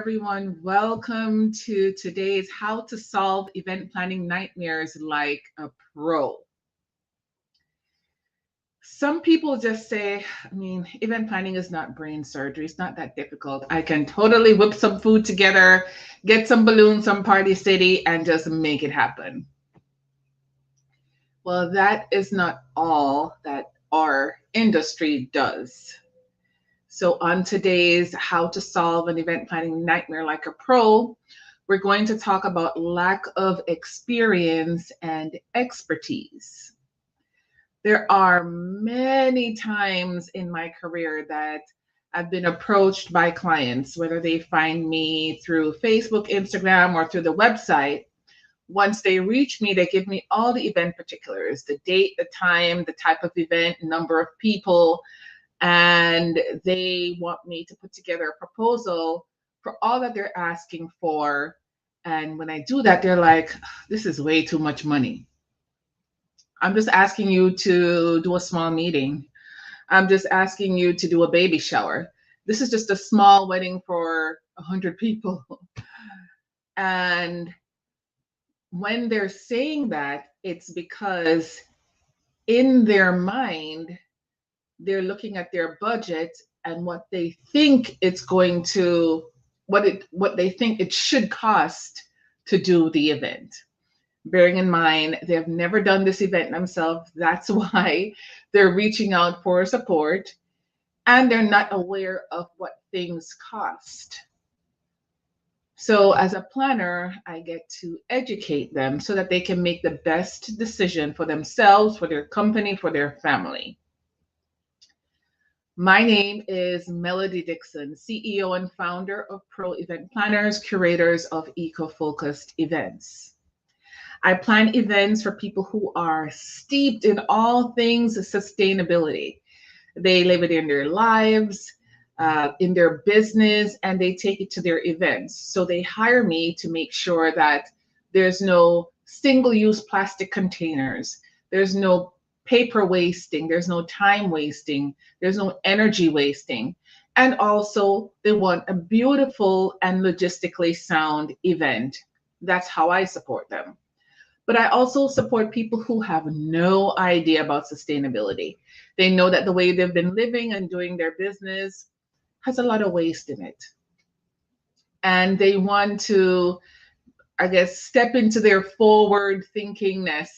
everyone. Welcome to today's How to Solve Event Planning Nightmares Like a Pro. Some people just say, event planning is not brain surgery. It's not that difficult. I can totally whip some food together, get some balloons, some Party City, and just make it happen. Well, that is not all that our industry does. So on today's How to Solve an Event Planning Nightmare Like a Pro, we're going to talk about lack of experience and expertise. There are many times in my career that I've been approached by clients, whether they find me through Facebook, Instagram, or through the website. Once they reach me, they give me all the event particulars, the date, the time, the type of event, number of people, and they want me to put together a proposal for all that they're asking for. And when I do that, they're like, this is way too much money. I'm just asking you to do a small meeting. I'm just asking you to do a baby shower. This is just a small wedding for 100 people. And when they're saying that, it's because in their mind, they're looking at their budget and what they think it's going to, what they think it should cost to do the event. Bearing in mind, they've never done this event themselves. That's why they're reaching out for support, and they're not aware of what things cost. So as a planner, I get to educate them so that they can make the best decision for themselves, for their company, for their family. My name is Melody Dixon, CEO and founder of Pro Event Planners, curators of eco-focused events. I plan events for people who are steeped in all things sustainability. They live it in their lives, in their business, and they take it to their events. So they hire me to make sure that there's no single-use plastic containers, there's no paper wasting, there's no time wasting, there's no energy wasting. And also they want a beautiful and logistically sound event. That's how I support them. But I also support people who have no idea about sustainability. They know that the way they've been living and doing their business has a lot of waste in it. And they want to, step into their forward thinkingness,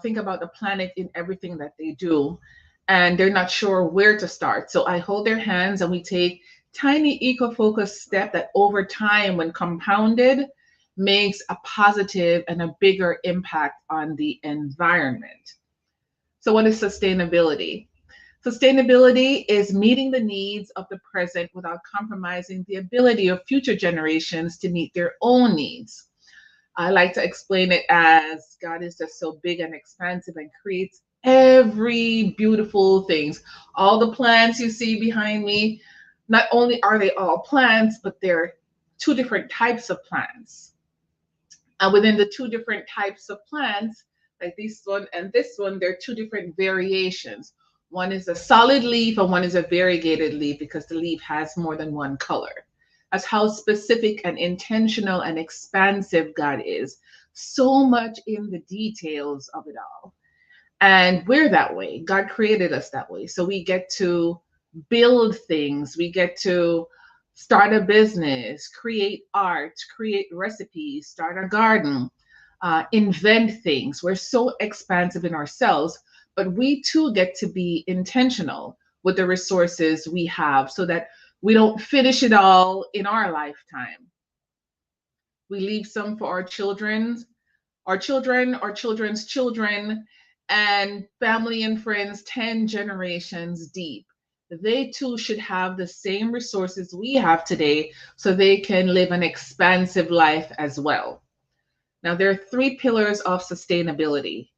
think about the planet in everything that they do. And they're not sure where to start. So I hold their hands and we take tiny eco-focused steps that over time, when compounded, makes a positive and a bigger impact on the environment. So what is sustainability? Sustainability is meeting the needs of the present without compromising the ability of future generations to meet their own needs. I like to explain it as God is just so big and expansive and creates every beautiful things. All the plants you see behind me, not only are they all plants, but they're two different types of plants. And within the two different types of plants, like this one and this one, there are two different variations. One is a solid leaf and one is a variegated leaf because the leaf has more than one color. That's how specific and intentional and expansive God is. So much in the details of it all. And we're that way. God created us that way. So we get to build things. We get to start a business, create art, create recipes, start a garden, invent things. We're so expansive in ourselves, but we too get to be intentional with the resources we have so that we don't finish it all in our lifetime. We leave some for our children, our children's children, and family and friends 10 generations deep. They too should have the same resources we have today so they can live an expansive life as well. Now, there are three pillars of sustainability.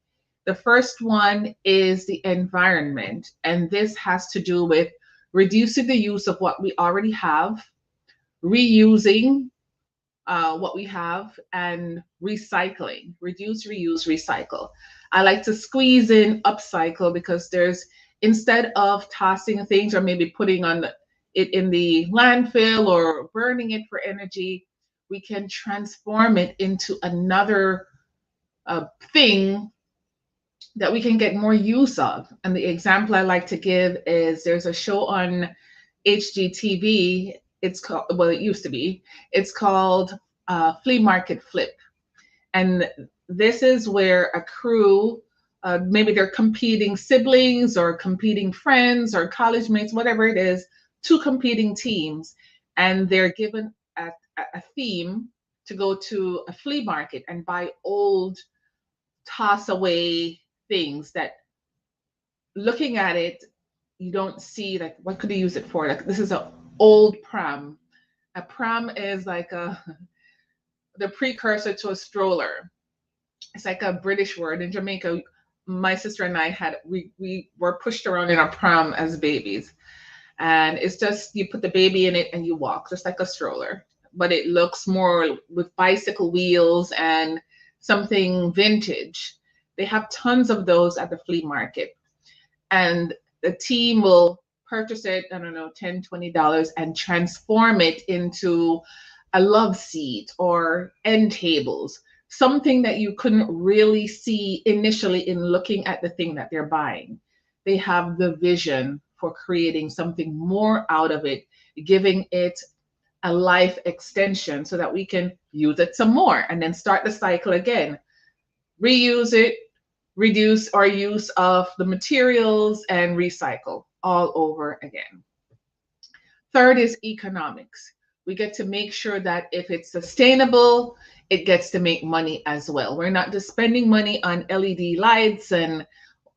The first one is the environment, and this has to do with reducing the use of what we already have, reusing what we have, and recycling. Reduce, reuse, recycle. I like to squeeze in upcycle because instead of tossing things or maybe putting on it in the landfill or burning it for energy, we can transform it into another thing that we can get more use of. And the example I like to give is there's a show on HGTV. It's called, well, it used to be, it's called Flea Market Flip. And this is where a crew, maybe they're competing siblings or competing friends or college mates, whatever it is, two competing teams, and they're given a theme to go to a flea market and buy old toss away things that, looking at it, you don't see like what could they use it for. Like, this is an old pram. A pram is like the precursor to a stroller. It's like a British word. In Jamaica, my sister and I we were pushed around in a pram as babies. And it's just, you put the baby in it and you walk, just like a stroller. But it looks more with bicycle wheels and something vintage. They have tons of those at the flea market. And the team will purchase it, I don't know, $10, $20, and transform it into a love seat or end tables, something that you couldn't really see initially in looking at the thing that they're buying. They have the vision for creating something more out of it, giving it a life extension so that we can use it some more and then start the cycle again. Reuse it, reduce our use of the materials, and recycle all over again. Third is economics. We get to make sure that if it's sustainable, it gets to make money as well. We're not just spending money on LED lights and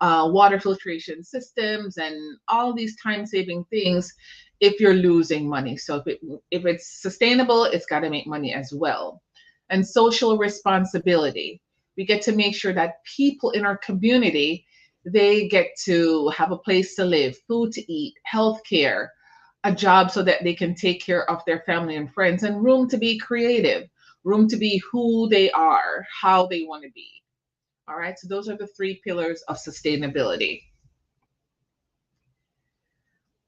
water filtration systems and all these time-saving things if you're losing money. So if it's sustainable, it's got to make money as well. And social responsibility. We get to make sure that people in our community, they get to have a place to live, food to eat, health care, a job so that they can take care of their family and friends, and room to be creative, room to be who they are, how they want to be. All right, so those are the three pillars of sustainability.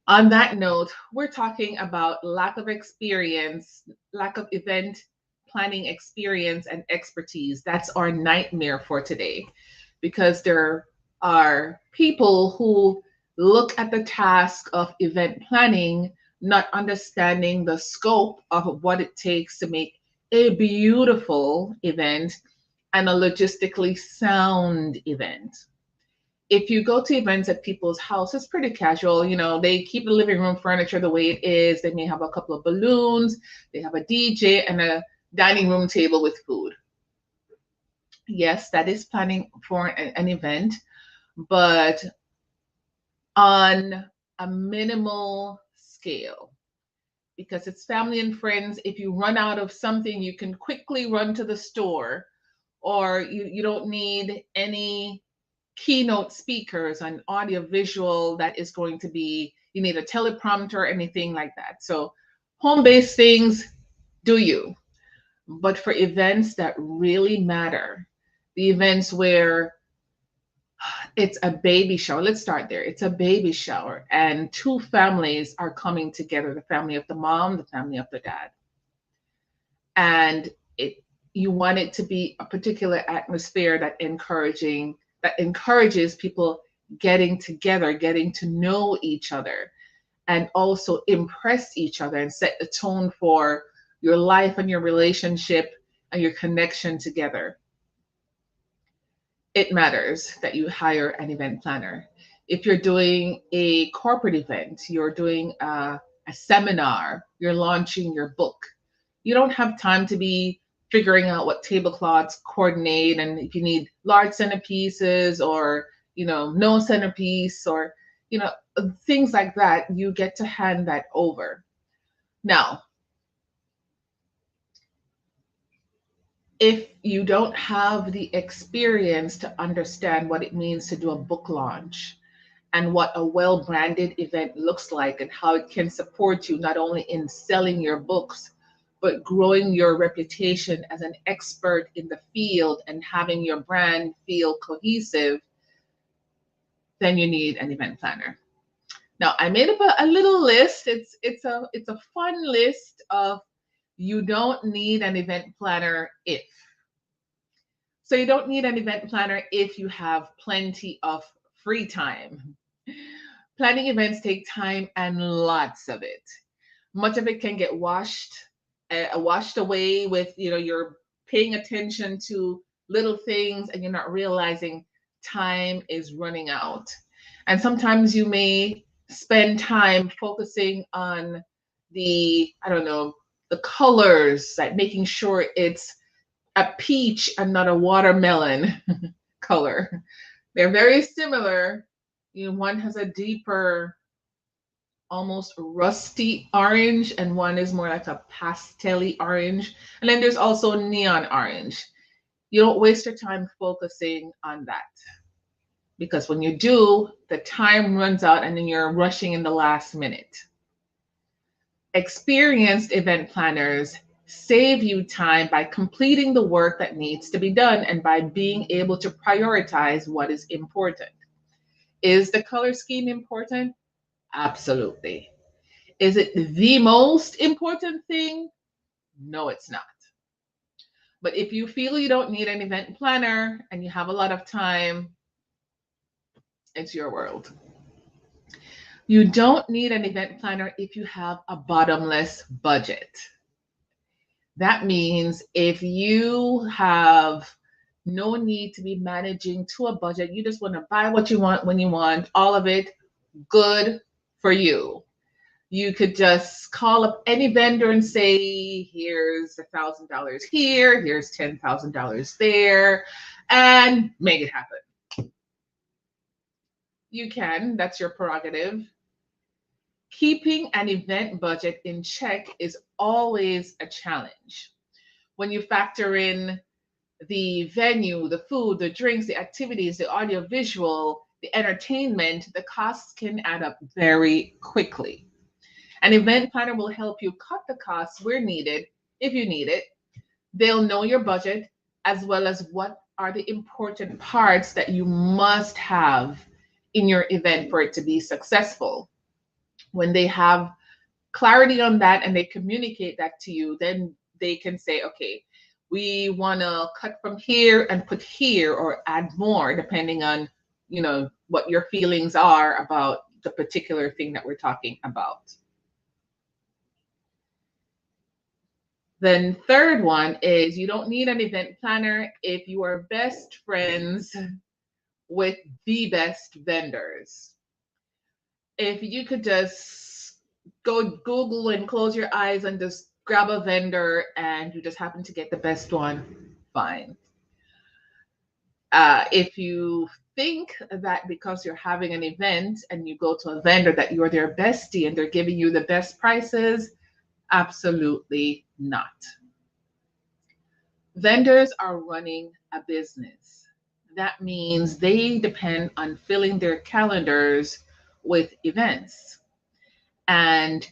On that note, we're talking about lack of experience, lack of event planning experience and expertise. That's our nightmare for today, because there are people who look at the task of event planning, not understanding the scope of what it takes to make a beautiful event and a logistically sound event. If you go to events at people's house, it's pretty casual. You know, they keep the living room furniture the way it is. They may have a couple of balloons, they have a DJ, and a dining room table with food. Yes, that is planning for an event, but on a minimal scale, because it's family and friends. If you run out of something, you can quickly run to the store, or you don't need any keynote speakers and audio visual that is going to be, you need a teleprompter or anything like that. So home-based things, do you. But for events that really matter, the events where it's a baby shower, let's start there. It's a baby shower and two families are coming together, the family of the mom, the family of the dad. And you want it to be a particular atmosphere that encourages people getting together, getting to know each other, and also impress each other and set the tone for your life and your relationship and your connection together. It matters that you hire an event planner. If you're doing a corporate event, you're doing a seminar, you're launching your book, you don't have time to be figuring out what tablecloths coordinate, and if you need large centerpieces or no centerpiece, or things like that. You get to hand that over. Now, if you don't have the experience to understand what it means to do a book launch and what a well-branded event looks like and how it can support you not only in selling your books, but growing your reputation as an expert in the field and having your brand feel cohesive, then you need an event planner. Now I made up a little list. It's a fun list of you don't need an event planner if. So you don't need an event planner if you have plenty of free time. Planning events take time and lots of it. Much of it can get washed away with, you're paying attention to little things and you're not realizing time is running out. And sometimes you may spend time focusing on I don't know, the colors, like making sure it's a peach and not a watermelon color. They're very similar. One has a deeper, almost rusty orange, and one is more like a pastelly orange. And then there's also neon orange. You don't waste your time focusing on that, because when you do, the time runs out and then you're rushing in the last minute. Experienced event planners save you time by completing the work that needs to be done and by being able to prioritize what is important. Is the color scheme important? Absolutely. Is it the most important thing? No, it's not. But if you feel you don't need an event planner and you have a lot of time, it's your world. You don't need an event planner if you have a bottomless budget. That means if you have no need to be managing to a budget, you just want to buy what you want when you want, all of it, good for you. You could just call up any vendor and say, here's $1,000 here, here's $10,000 there, and make it happen. You can, that's your prerogative. Keeping an event budget in check is always a challenge. When you factor in the venue, the food, the drinks, the activities, the audio visual, the entertainment, the costs can add up very quickly. An event planner will help you cut the costs where needed, if you need it. They'll know your budget as well as what are the important parts that you must have in your event for it to be successful. When they have clarity on that and they communicate that to you, then they can say, okay, we want to cut from here and put here or add more, depending on, what your feelings are about the particular thing that we're talking about. Then third one is you don't need an event planner if you are best friends with the best vendors. If you could just go Google and close your eyes and just grab a vendor and you just happen to get the best one, fine. If you think that because you're having an event and you go to a vendor that you're their bestie and they're giving you the best prices, absolutely not. Vendors are running a business. That means they depend on filling their calendars with events. And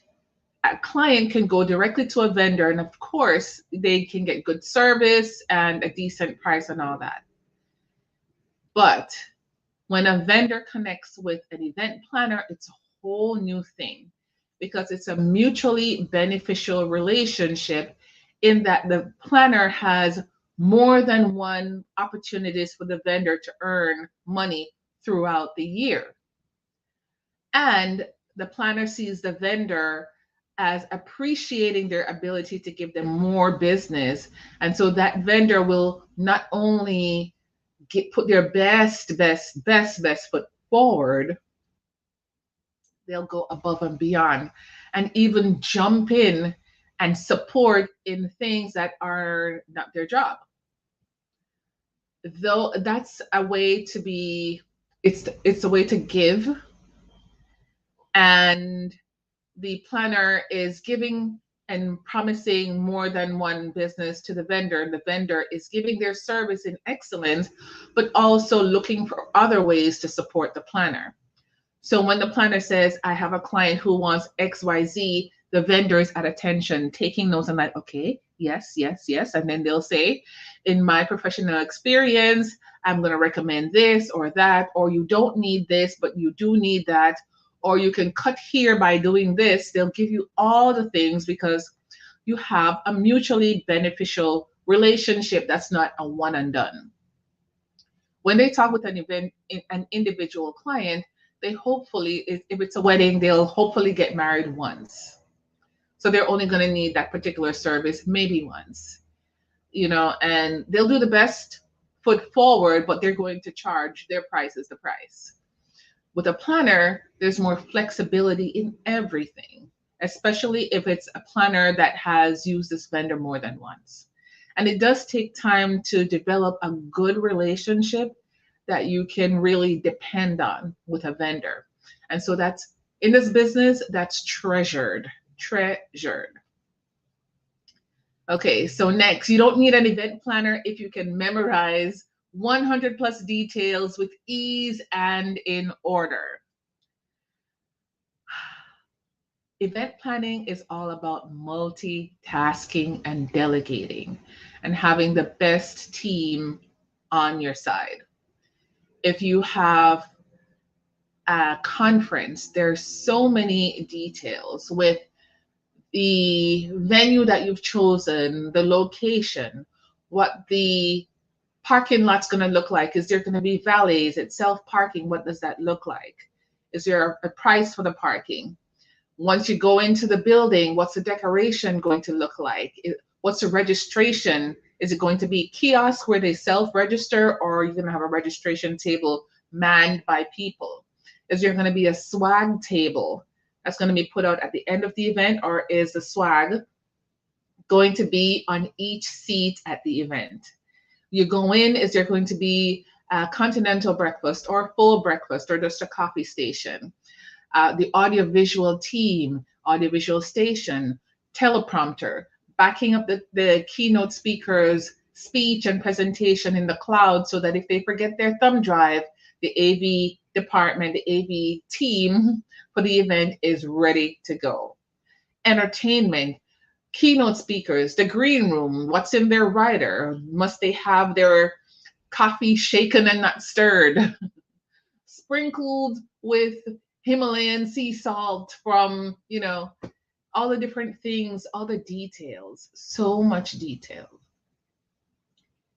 a client can go directly to a vendor, and of course, they can get good service and a decent price and all that. But when a vendor connects with an event planner, it's a whole new thing, because it's a mutually beneficial relationship in that the planner has more than one opportunities for the vendor to earn money throughout the year. And the planner sees the vendor as appreciating their ability to give them more business. And so that vendor will not only put their best foot forward, they'll go above and beyond and even jump in and support in things that are not their job. Though that's a way to be, it's a way to give, and the planner is giving and promising more than one business to the vendor. The vendor is giving their service in excellence, but also looking for other ways to support the planner. So when the planner says, I have a client who wants XYZ, the vendor is at attention, taking notes and like, okay, yes. And then they'll say, in my professional experience, I'm going to recommend this or that, or you don't need this, but you do need that. or you can cut here by doing this. They'll give you all the things because you have a mutually beneficial relationship that's not a one and done. When they talk with an individual client, they hopefully, if it's a wedding, they'll hopefully get married once. So they're only going to need that particular service maybe once, and they'll do the best foot forward, but they're going to charge their price is the price. With a planner, there's more flexibility in everything, especially if it's a planner that has used this vendor more than once. And it does take time to develop a good relationship that you can really depend on with a vendor. And so that's in this business, that's treasured. Okay, so next, you don't need an event planner if you can memorize 100 plus details with ease and in order. Event planning is all about multitasking and delegating and having the best team on your side. If you have a conference, there's so many details with the venue that you've chosen, the location, what the parking lot's going to look like. Is there going to be valets? It's self-parking. What does that look like? Is there a price for the parking? Once you go into the building, what's the decoration going to look like? What's the registration? Is it going to be kiosk where they self-register, or are you going to have a registration table manned by people? Is there going to be a swag table that's going to be put out at the end of the event, or is the swag going to be on each seat at the event? You go in, is there going to be a continental breakfast or a full breakfast or just a coffee station? The audiovisual team, audiovisual station, teleprompter, backing up the keynote speaker's speech and presentation in the cloud so that if they forget their thumb drive, the AV department, the AV team for the event is ready to go. Entertainment, keynote speakers, the green room, what's in their rider? Must they have their coffee shaken and not stirred? Sprinkled with Himalayan sea salt from, all the different things, all the details, so much detail.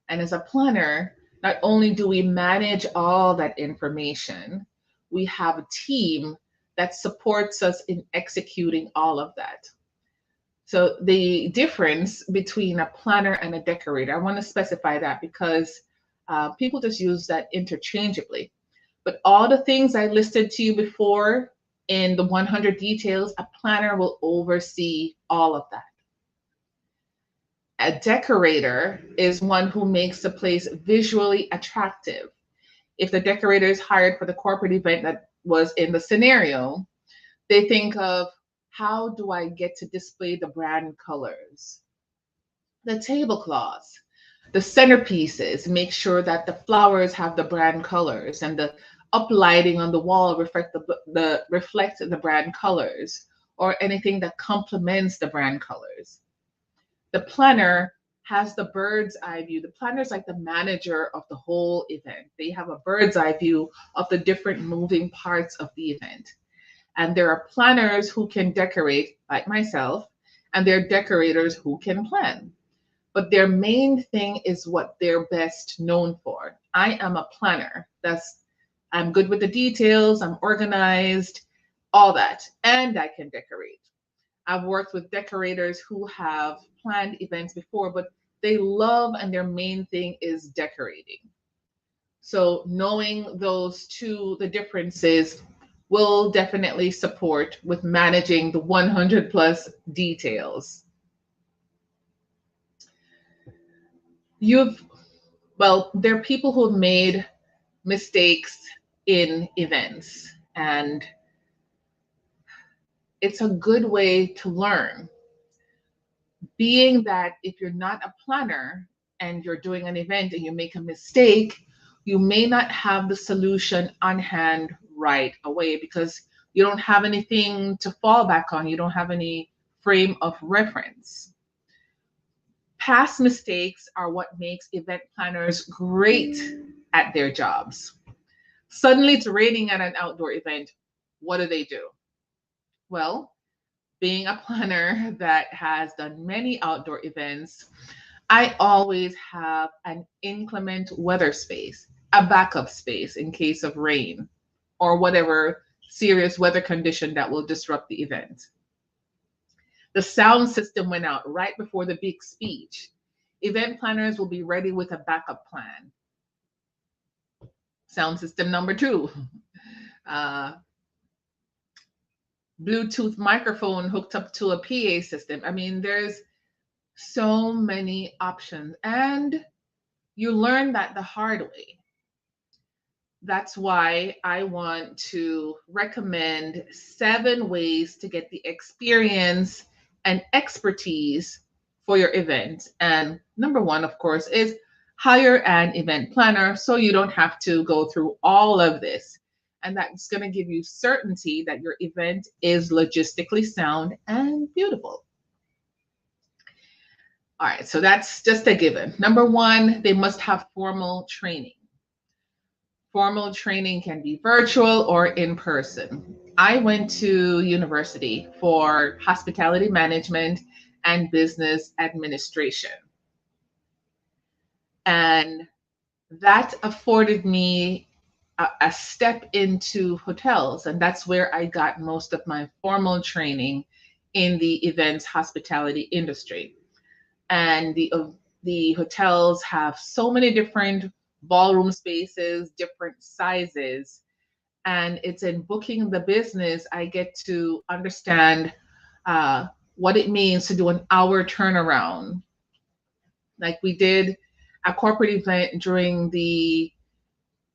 And as a planner, not only do we manage all that information, we have a team that supports us in executing all of that. So the difference between a planner and a decorator, I want to specify that because people just use that interchangeably. But all the things I listed to you before in the 100 details, a planner will oversee all of that. A decorator is one who makes the place visually attractive. If the decorator is hired for the corporate event that was in the scenario, they think of, how do I get to display the brand colors? The tablecloths, the centerpieces, make sure that the flowers have the brand colors and the uplighting on the wall reflect the brand colors, or anything that complements the brand colors. The planner has the bird's eye view. The planner is like the manager of the whole event. They have a bird's eye view of the different moving parts of the event. And there are planners who can decorate, like myself, and there are decorators who can plan. But their main thing is what they're best known for. I am a planner. I'm good with the details, I'm organized, all that, and I can decorate. I've worked with decorators who have planned events before, but they love, and their main thing is decorating. So knowing those two, the differences, will definitely support with managing the 100 plus details. There are people who have made mistakes in events, and it's a good way to learn. Being that if you're not a planner and you're doing an event and you make a mistake, you may not have the solution on hand right away because you don't have anything to fall back on. You don't have any frame of reference. Past mistakes are what makes event planners great at their jobs. Suddenly it's raining at an outdoor event. what do? Well, being a planner that has done many outdoor events, I always have an inclement weather space, a backup space in case of rain or whatever serious weather condition that will disrupt the event. The sound system went out right before the big speech. Event planners will be ready with a backup plan. Sound system number two, uh, Bluetooth microphone hooked up to a PA system. I mean, there's so many options, and you learn that the hard way. That's why I want to recommend 7 ways to get the experience and expertise for your event. And number one, of course, is hire an event planner so you don't have to go through all of this. And that's going to give you certainty that your event is logistically sound and beautiful. All right, so that's just a given. Number one, they must have formal training. Formal training can be virtual or in person. I went to university for hospitality management and business administration. And that afforded me a step into hotels. And that's where I got most of my formal training in the events hospitality industry. And the hotels have so many different ballroom spaces, different sizes. And it's in booking the business, I get to understand what it means to do an hour turnaround. Like we did a corporate event during the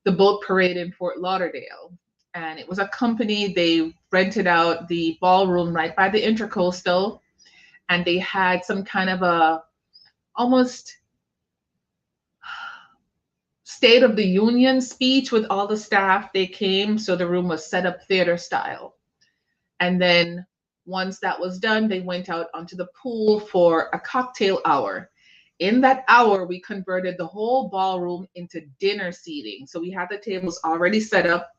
boat parade in Fort Lauderdale. And it was a company, they rented out the ballroom right by the Intercoastal. And they had some kind of a almost State of the Union speech with all the staff. They came, so the room was set up theater style. And then once that was done, they went out onto the pool for a cocktail hour. In that hour, we converted the whole ballroom into dinner seating. So we had the tables already set up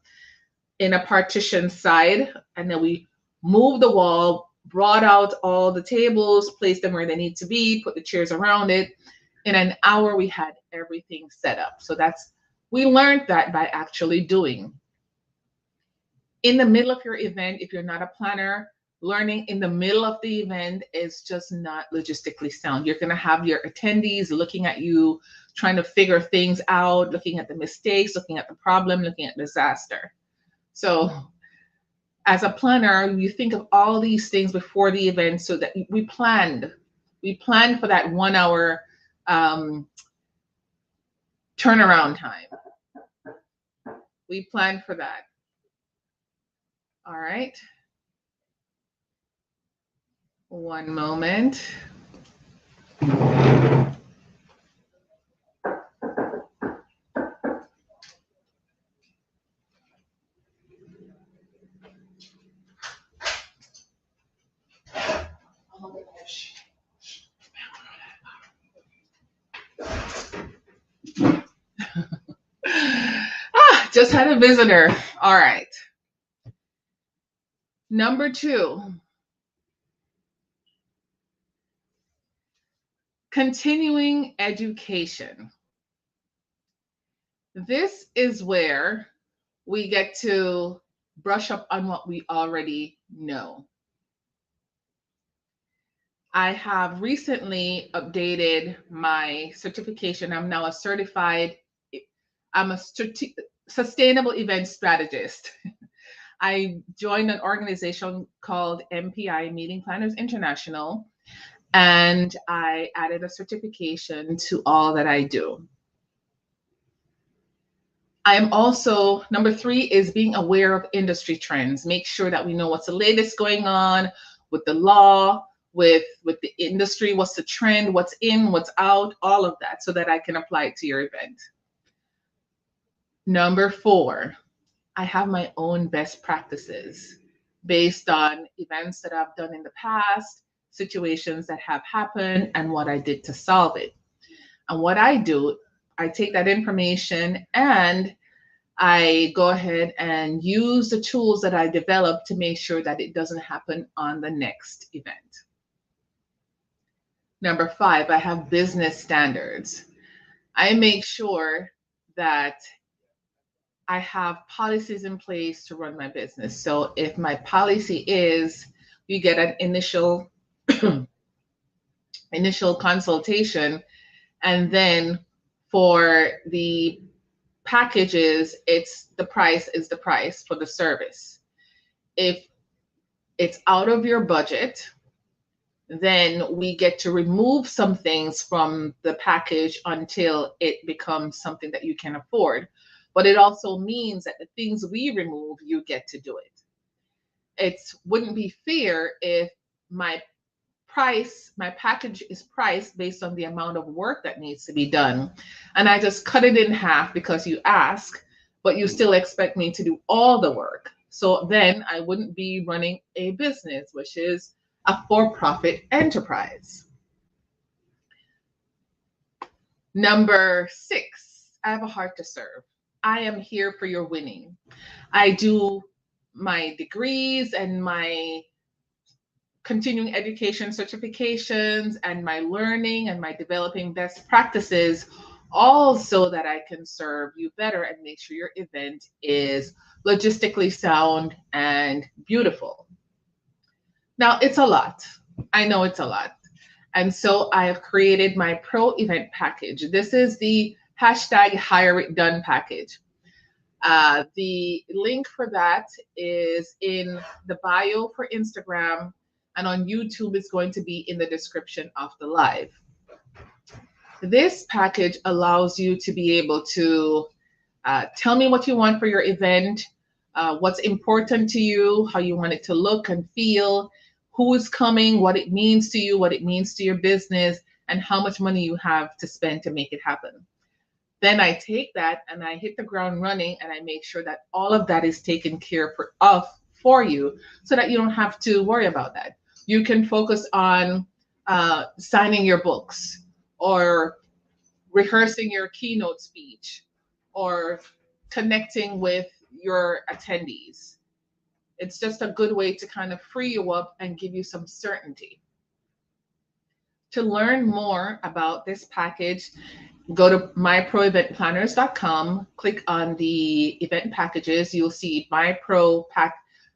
in a partition side, and then we moved the wall, brought out all the tables, placed them where they need to be, put the chairs around it. In an hour, we had everything set up. So we learned that by actually doing. In the middle of your event, if you're not a planner, learning in the middle of the event is just not logistically sound. You're going to have your attendees looking at you, trying to figure things out, looking at the mistakes, looking at the problem, looking at disaster. So as a planner, you think of all these things before the event so that we planned for that 1 hour turnaround time. We planned for that. All right. One moment. Just had a visitor. All right. Number 2, continuing education. This is where we get to brush up on what we already know. I have recently updated my certification. I'm now I'm a sustainable event strategist. I joined an organization called MPI, Meeting Planners International, and I added a certification to all that I do. I am also, number 3 is being aware of industry trends. Make sure that we know what's the latest going on with the law, with the industry, what's the trend, what's in, what's out, all of that, so that I can apply it to your event. Number 4, I have my own best practices based on events that I've done in the past, situations that have happened, and what I did to solve it. And what I do, I take that information and I go ahead and use the tools that I developed to make sure that it doesn't happen on the next event. Number 5, I have business standards. I make sure that I have policies in place to run my business. So if my policy is you get an initial consultation, and then for the packages, it's the price is the price for the service. If it's out of your budget, then we get to remove some things from the package until it becomes something that you can afford. But it also means that the things we remove, you get to do it. It wouldn't be fair if my package is priced based on the amount of work that needs to be done, and I just cut it in half because you ask, but you still expect me to do all the work. So then I wouldn't be running a business, which is a for-profit enterprise. Number 6, I have a heart to serve. I am here for your winning. I do my degrees and my continuing education certifications and my learning and my developing best practices, all so that I can serve you better and make sure your event is logistically sound and beautiful. Now, it's a lot. I know it's a lot. And so I have created my pro event package. This is the hashtag Hire It Done package. The link for that is in the bio for Instagram, and on YouTube is going to be in the description of the live. This package allows you to be able to tell me what you want for your event, what's important to you, how you want it to look and feel, who is coming, what it means to you, what it means to your business, and how much money you have to spend to make it happen. Then I take that and I hit the ground running, and I make sure that all of that is taken care of for you so that you don't have to worry about that. You can focus on signing your books, or rehearsing your keynote speech, or connecting with your attendees. It's just a good way to kind of free you up and give you some certainty. To learn more about this package, go to myproeventplanners.com, click on the event packages. You'll see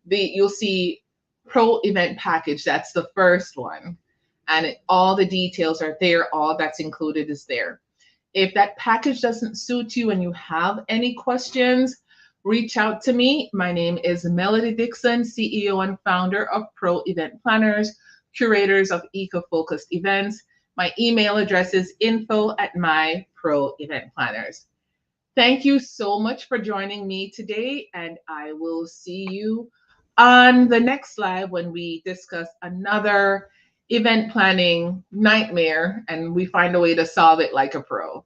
you'll see pro event package. That's the first one. And all the details are there. All that's included is there. If that package doesn't suit you and you have any questions, reach out to me. My name is Melody Dixon, CEO and founder of Pro Event Planners, curators of eco-focused events. My email address is info@myproeventplanners. Thank you so much for joining me today, and I will see you on the next live when we discuss another event planning nightmare and we find a way to solve it like a pro.